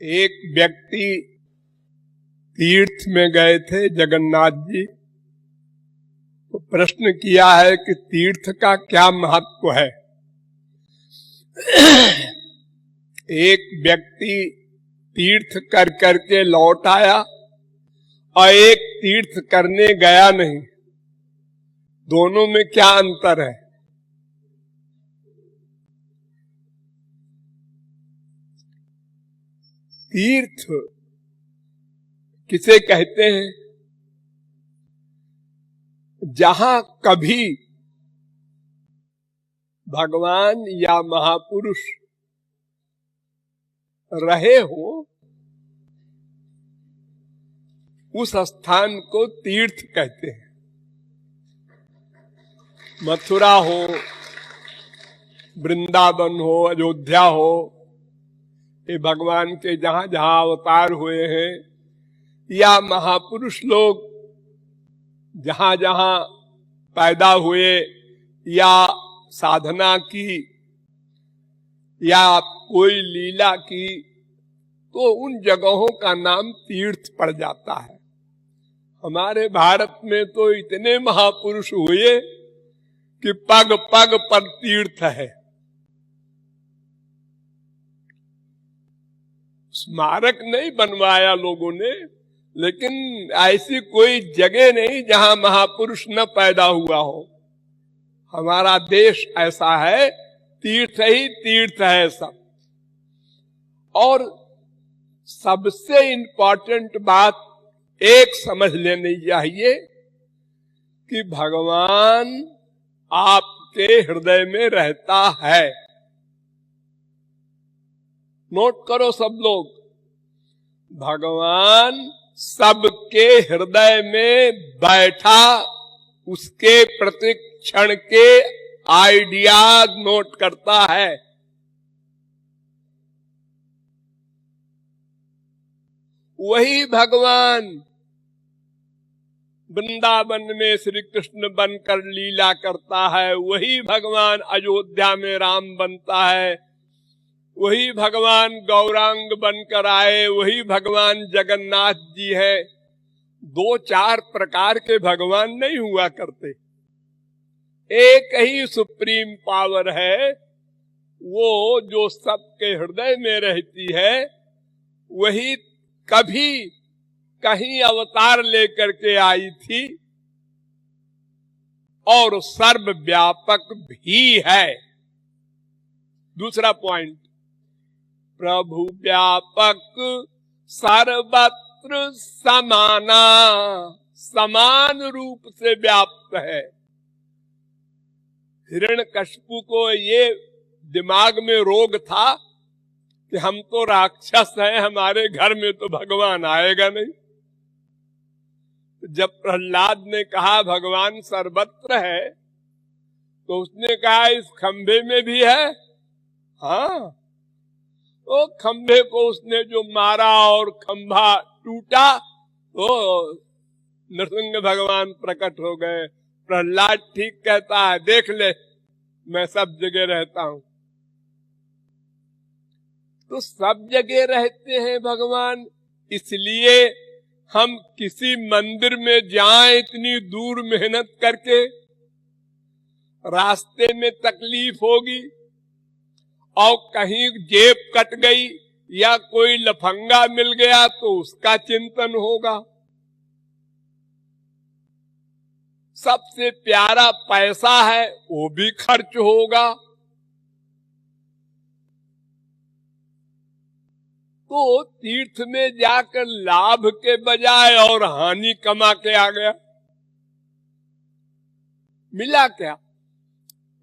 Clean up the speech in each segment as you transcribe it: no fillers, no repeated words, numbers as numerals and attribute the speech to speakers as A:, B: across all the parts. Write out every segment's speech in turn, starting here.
A: एक व्यक्ति तीर्थ में गए थे जगन्नाथ जी, तो प्रश्न किया है कि तीर्थ का क्या महत्व है। एक व्यक्ति तीर्थ कर करके लौट आया और एक तीर्थ करने गया नहीं, दोनों में क्या अंतर है? तीर्थ किसे कहते हैं? जहां कभी भगवान या महापुरुष रहे हो, उस स्थान को तीर्थ कहते हैं। मथुरा हो, वृंदावन हो, अयोध्या हो, ये भगवान के जहां जहां अवतार हुए हैं, या महापुरुष लोग जहां जहां पैदा हुए या साधना की या कोई लीला की, तो उन जगहों का नाम तीर्थ पड़ जाता है। हमारे भारत में तो इतने महापुरुष हुए कि पग पग पर तीर्थ है। स्मारक नहीं बनवाया लोगों ने, लेकिन ऐसी कोई जगह नहीं जहां महापुरुष न पैदा हुआ हो। हमारा देश ऐसा है, तीर्थ ही तीर्थ है सब। और सबसे इंपॉर्टेंट बात एक समझ लेनी चाहिए कि भगवान आपके हृदय में रहता है। नोट करो सब लोग, भगवान सबके हृदय में बैठा, उसके प्रतिक्षण के आइडियाज नोट करता है। वही भगवान वृंदावन में श्री कृष्ण बनकर लीला करता है, वही भगवान अयोध्या में राम बनता है, वही भगवान गौरांग बनकर आए, वही भगवान जगन्नाथ जी है। दो चार प्रकार के भगवान नहीं हुआ करते, एक ही सुप्रीम पावर है, वो जो सबके हृदय में रहती है। वही कभी कहीं अवतार लेकर के आई थी और सर्वव्यापक भी है। दूसरा पॉइंट, प्रभु व्यापक सर्वत्र समाना, समान रूप से व्याप्त है। हिरण्यकशिपु को ये दिमाग में रोग था कि हम तो राक्षस हैं, हमारे घर में तो भगवान आएगा नहीं। जब प्रहलाद ने कहा भगवान सर्वत्र है, तो उसने कहा इस खंभे में भी है। हाँ, वो खंभे को उसने जो मारा और खंभा टूटा, तो नृसिंह भगवान प्रकट हो गए। प्रहलाद ठीक कहता है, देख ले मैं सब जगह रहता हूं। तो सब जगह रहते हैं भगवान, इसलिए हम किसी मंदिर में जाएं इतनी दूर मेहनत करके, रास्ते में तकलीफ होगी और कहीं जेब कट गई या कोई लफंगा मिल गया तो उसका चिंतन होगा। सबसे प्यारा पैसा है, वो भी खर्च होगा। तो तीर्थ में जाकर लाभ के बजाय और हानि कमा के आ गया। मिला क्या?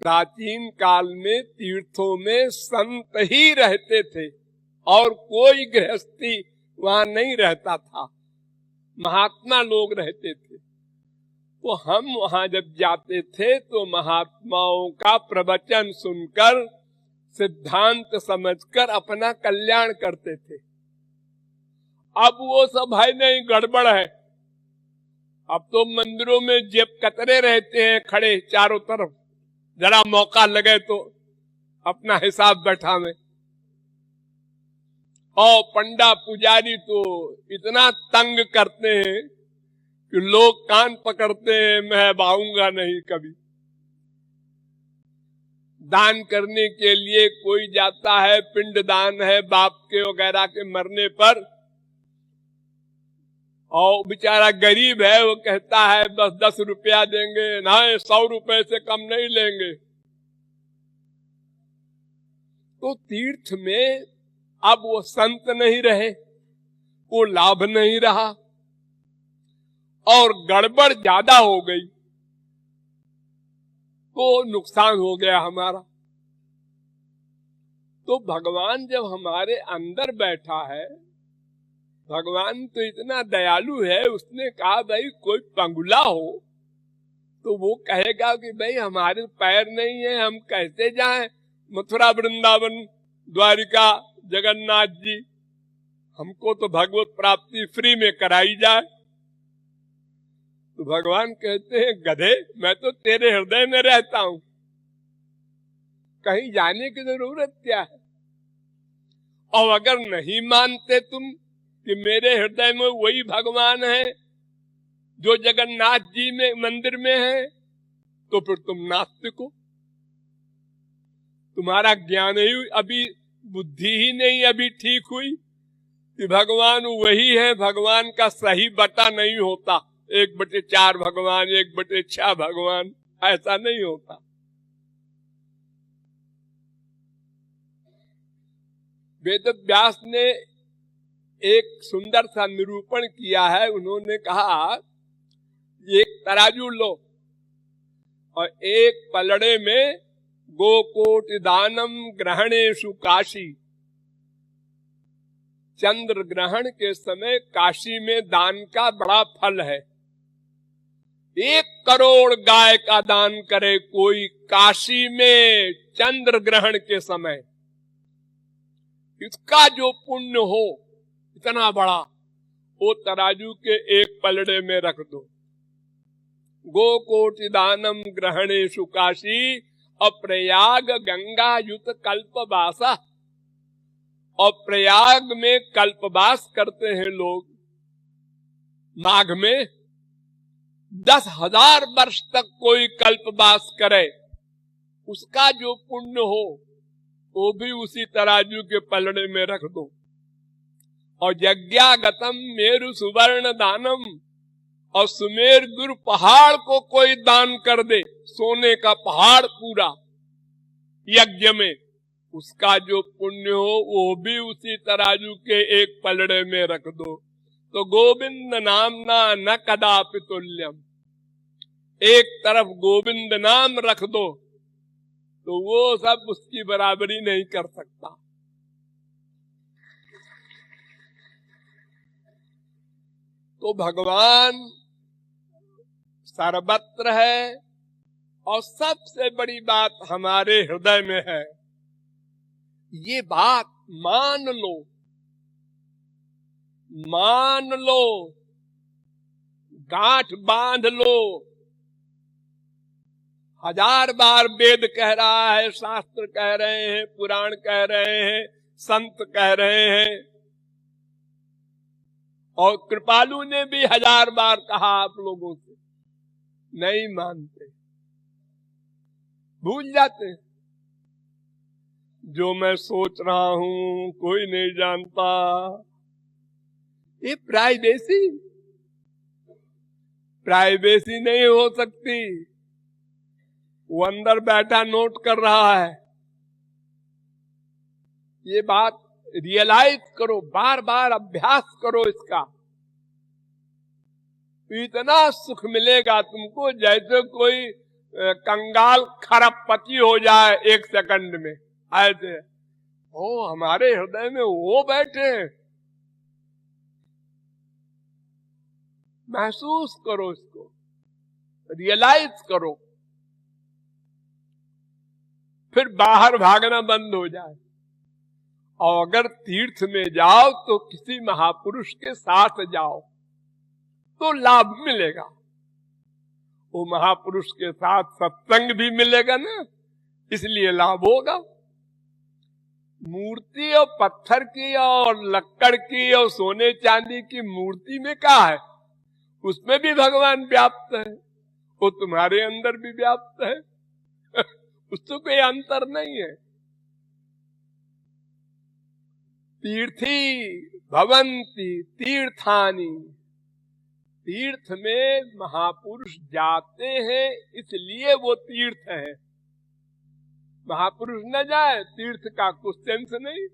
A: प्राचीन काल में तीर्थों में संत ही रहते थे और कोई गृहस्थी वहां नहीं रहता था, महात्मा लोग रहते थे। तो हम वहां जब जाते थे तो महात्माओं का प्रवचन सुनकर, सिद्धांत समझकर अपना कल्याण करते थे। अब वो सब है नहीं, गड़बड़ है। अब तो मंदिरों में जेब कतरे रहते हैं खड़े चारों तरफ, जरा मौका लगे तो अपना हिसाब बैठावे। और पंडा पुजारी तो इतना तंग करते हैं कि लोग कान पकड़ते हैं, मैं आऊंगा नहीं कभी। दान करने के लिए कोई जाता है, पिंड दान है बाप के वगैरह के मरने पर, और बेचारा गरीब है, वो कहता है बस 10 रुपया देंगे, नहीं 100 रुपए से कम नहीं लेंगे। तो तीर्थ में अब वो संत नहीं रहे, वो लाभ नहीं रहा और गड़बड़ ज्यादा हो गई, तो नुकसान हो गया हमारा। तो भगवान जब हमारे अंदर बैठा है, भगवान तो इतना दयालु है, उसने कहा भाई कोई पंगुला हो तो वो कहेगा कि भाई हमारे पैर नहीं है, हम कैसे जाएं मथुरा वृंदावन द्वारिका जगन्नाथ जी, हमको तो भगवत प्राप्ति फ्री में कराई जाए। तो भगवान कहते हैं गधे, मैं तो तेरे हृदय में रहता हूं, कहीं जाने की जरूरत क्या है। और अगर नहीं मानते तुम कि मेरे हृदय में वही भगवान है जो जगन्नाथ जी में मंदिर में है, तो फिर तुम नास्तिक हो, तुम्हारा ज्ञान ही अभी, बुद्धि ही नहीं अभी ठीक हुई कि भगवान वही है। भगवान का सही बटा नहीं होता, 1/4 भगवान, 1/6 भगवान, ऐसा नहीं होता। वेद व्यास ने एक सुंदर सा निरूपण किया है। उन्होंने कहा एक तराजू लो और एक पलड़े में गोकोटि दानम ग्रहणेषु काशी, चंद्र ग्रहण के समय काशी में दान का बड़ा फल है। 1 करोड़ गाय का दान करे कोई काशी में चंद्र ग्रहण के समय, इसका जो पुण्य हो इतना बड़ा, वो तराजू के एक पलड़े में रख दो। गोकोटि दानम ग्रहणेषु काशी अप्रयाग गंगा युत कल्पवासा, और प्रयाग में कल्पवास करते हैं लोग, माघ में 10,000 वर्ष तक कोई कल्पवास करे, उसका जो पुण्य हो वो भी उसी तराजू के पलड़े में रख दो। और यज्ञागतम मेरु सुवर्ण दानम, और सुमेर गुरु पहाड़ को कोई दान कर दे, सोने का पहाड़ पूरा यज्ञ में, उसका जो पुण्य हो वो भी उसी तराजू के एक पलड़े में रख दो। तो गोविंद नामना न कदापि तुल्यम, एक तरफ गोविंद नाम रख दो तो वो सब उसकी बराबरी नहीं कर सकता। तो भगवान सर्वत्र है, और सबसे बड़ी बात हमारे हृदय में है। ये बात मान लो, मान लो, गांठ बांध लो। 1000 बार वेद कह रहा है, शास्त्र कह रहे हैं, पुराण कह रहे हैं, संत कह रहे हैं, और कृपालु ने भी 1000 बार कहा आप लोगों से, नहीं मानते, भूल जाते। जो मैं सोच रहा हूं कोई नहीं जानता, ये प्राइवेसी नहीं हो सकती। वो अंदर बैठा नोट कर रहा है। ये बात रियलाइज करो, बार बार अभ्यास करो इसका, इतना सुख मिलेगा तुमको जैसे कोई कंगाल खरबपति हो जाए 1 सेकंड में। ऐसे ओ हमारे हृदय में वो बैठे, महसूस करो इसको, रियलाइज करो, फिर बाहर भागना बंद हो जाए। और अगर तीर्थ में जाओ तो किसी महापुरुष के साथ जाओ तो लाभ मिलेगा। वो महापुरुष के साथ सत्संग भी मिलेगा ना, इसलिए लाभ होगा। मूर्ति और पत्थर की और लक्कड़ की और सोने चांदी की मूर्ति में क्या है? उसमें भी भगवान व्याप्त है, वो तुम्हारे अंदर भी व्याप्त है। उससे कोई अंतर नहीं है। तीर्थी भवंती तीर्थानी, तीर्थ में महापुरुष जाते हैं इसलिए वो तीर्थ है। महापुरुष न जाए तीर्थ का कुछ सेंस नहीं।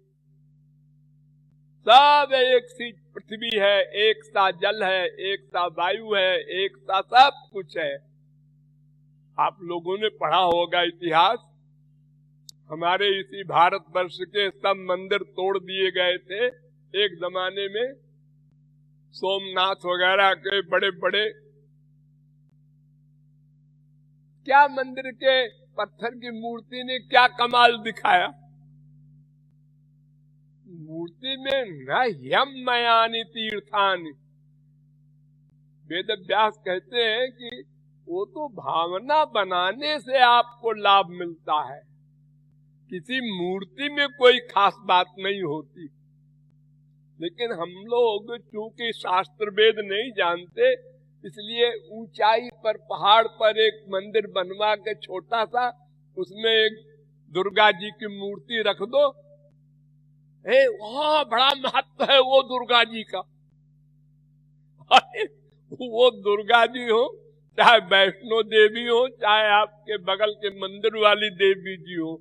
A: सब एक सी पृथ्वी है, एक सा जल है, एक सा वायु है, एक सा सब कुछ है। आप लोगों ने पढ़ा होगा इतिहास, हमारे इसी भारतवर्ष के सब मंदिर तोड़ दिए गए थे एक जमाने में। सोमनाथ वगैरह के बड़े बड़े क्या मंदिर के पत्थर की मूर्ति ने क्या कमाल दिखाया। मूर्ति में न यम मयानि तीर्थानि, वेद व्यास कहते हैं कि वो तो भावना बनाने से आपको लाभ मिलता है, किसी मूर्ति में कोई खास बात नहीं होती। लेकिन हम लोग चूंकि शास्त्र वेद नहीं जानते, इसलिए ऊंचाई पर पहाड़ पर एक मंदिर बनवा के छोटा सा, उसमें एक दुर्गा जी की मूर्ति रख दो, वहां बड़ा महत्व है वो दुर्गा जी का। वो दुर्गा जी हो, चाहे वैष्णो देवी हो, चाहे आपके बगल के मंदिर वाली देवी जी हो,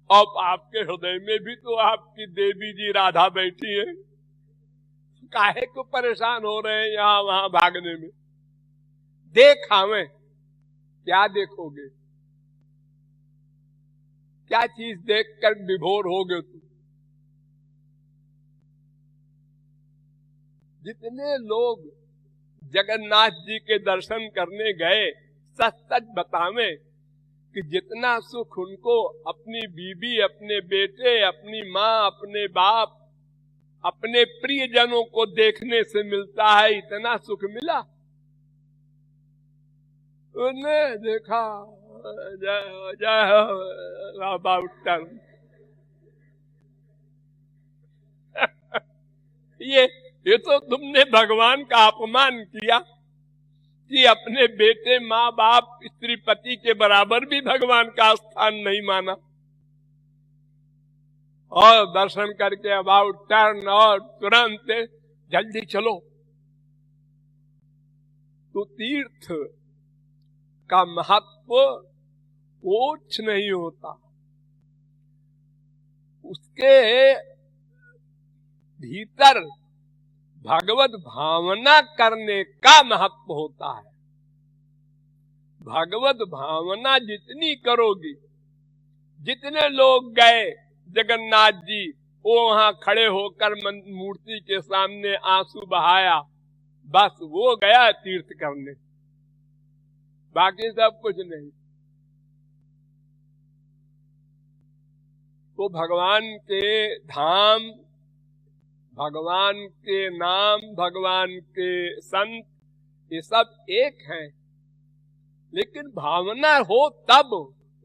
A: अब आपके हृदय में भी तो आपकी देवी जी राधा बैठी है। काहे को परेशान हो रहे हैं यहाँ वहां भागने में? देखावे, क्या देखोगे? क्या चीज देखकर विभोर होगे तुम? जितने लोग जगन्नाथ जी के दर्शन करने गए, सच सच बतावे कि जितना सुख उनको अपनी बीबी, अपने बेटे, अपनी माँ, अपने बाप, अपने प्रियजनों को देखने से मिलता है, इतना सुख मिला? उन्हें देखा ये तो तुमने भगवान का अपमान किया कि अपने बेटे, माँ बाप, स्त्री पति के बराबर भी भगवान का स्थान नहीं माना। और दर्शन करके अबाउट टर्न और तुरंत जल्दी चलो। तो तीर्थ का महत्व कुछ नहीं होता, उसके भीतर भगवत भावना करने का महत्व होता है। भगवत भावना जितनी करोगी, जितने लोग गए जगन्नाथ जी, वो वहां खड़े होकर मूर्ति के सामने आंसू बहाया, बस वो गया तीर्थ करने, बाकी सब कुछ नहीं। तो भगवान के धाम, भगवान के नाम, भगवान के संत, ये सब एक हैं, लेकिन भावना हो तब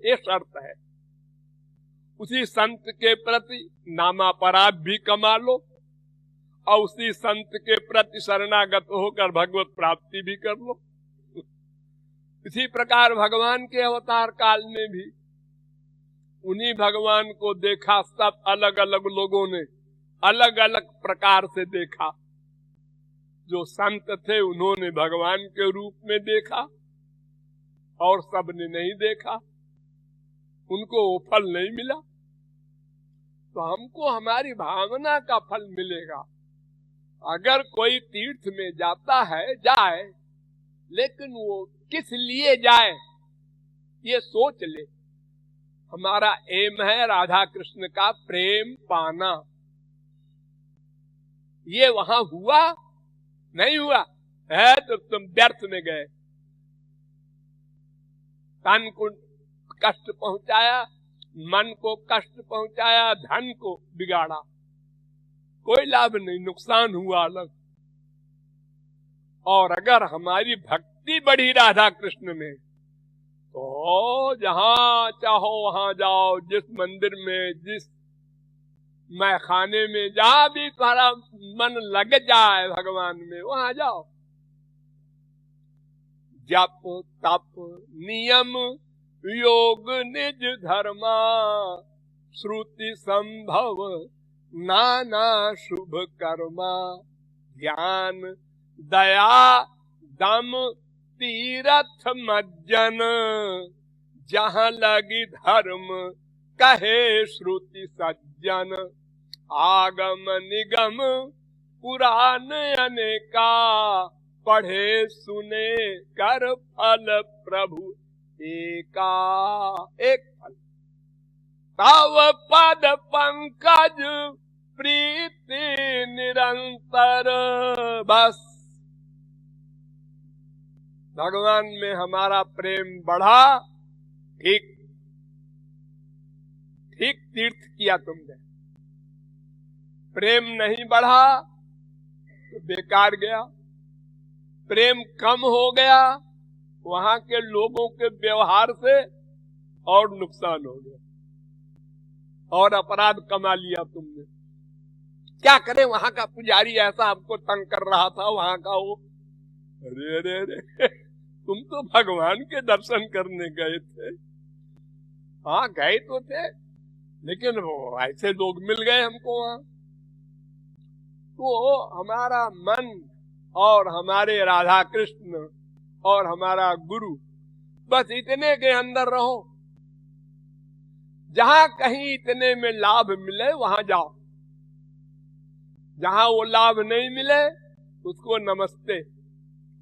A: ये शर्त है। उसी संत के प्रति नामापराध भी कमा लो और उसी संत के प्रति शरणागत होकर भगवत प्राप्ति भी कर लो। इसी प्रकार भगवान के अवतार काल में भी उन्हीं भगवान को देखा, सब अलग अलग लोगों ने अलग अलग प्रकार से देखा। जो संत थे उन्होंने भगवान के रूप में देखा और सबने नहीं देखा, उनको वो फल नहीं मिला। तो हमको हमारी भावना का फल मिलेगा। अगर कोई तीर्थ में जाता है, जाए, लेकिन वो किस लिए जाए ये सोच ले। हमारा एम है राधा कृष्ण का प्रेम पाना। ये वहां हुआ नहीं हुआ है तो तुम व्यर्थ में गए, तन को कष्ट पहुंचाया, मन को कष्ट पहुंचाया, धन को बिगाड़ा, कोई लाभ नहीं, नुकसान हुआ अलग। और अगर हमारी भक्ति बढ़ी राधा कृष्ण में, तो जहां चाहो वहां जाओ, जिस मंदिर में, जिस मैं खाने में जहां भी तुम्हारा मन लग जाए भगवान में, वहां जाओ। जप तप नियम योग निज धर्मा, श्रुति संभव नाना शुभ कर्मा। ज्ञान दया दम तीरथ मज्जन, जहां लगी धर्म कहे श्रुति सज्जन। आगम निगम पुराण अनेका, पढ़े सुने कर फल प्रभु एका। एक फल तव पद पंकज प्रीति निरंतर। बस भगवान में हमारा प्रेम बढ़ा, ठीक ठीक तीर्थ किया तुमने। प्रेम नहीं बढ़ा तो बेकार गया। प्रेम कम हो गया, वहां के लोगों के व्यवहार से और नुकसान हो गया, और अपराध कमा लिया तुमने। क्या करे, वहां का पुजारी ऐसा हमको तंग कर रहा था, वहां का वो। अरे अरे अरे, तुम तो भगवान के दर्शन करने गए थे। हाँ गए तो थे, लेकिन वो ऐसे लोग मिल गए हमको वहां। तो हमारा मन और हमारे राधा कृष्ण और हमारा गुरु, बस इतने के अंदर रहो। जहां कहीं इतने में लाभ मिले वहां जाओ, जहां वो लाभ नहीं मिले उसको नमस्ते।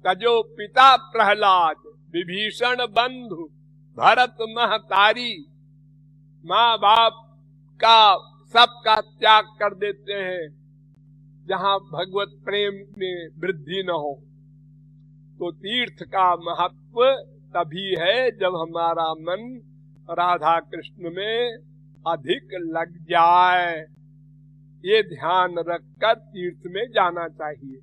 A: तजो पिता प्रहलाद विभीषण बंधु भरत महतारी। माँ बाप का सबका त्याग कर देते हैं जहां भगवत प्रेम में वृद्धि न हो। तो तीर्थ का महत्व तभी है जब हमारा मन राधा कृष्ण में अधिक लग जाए। ये ध्यान रखकर तीर्थ में जाना चाहिए।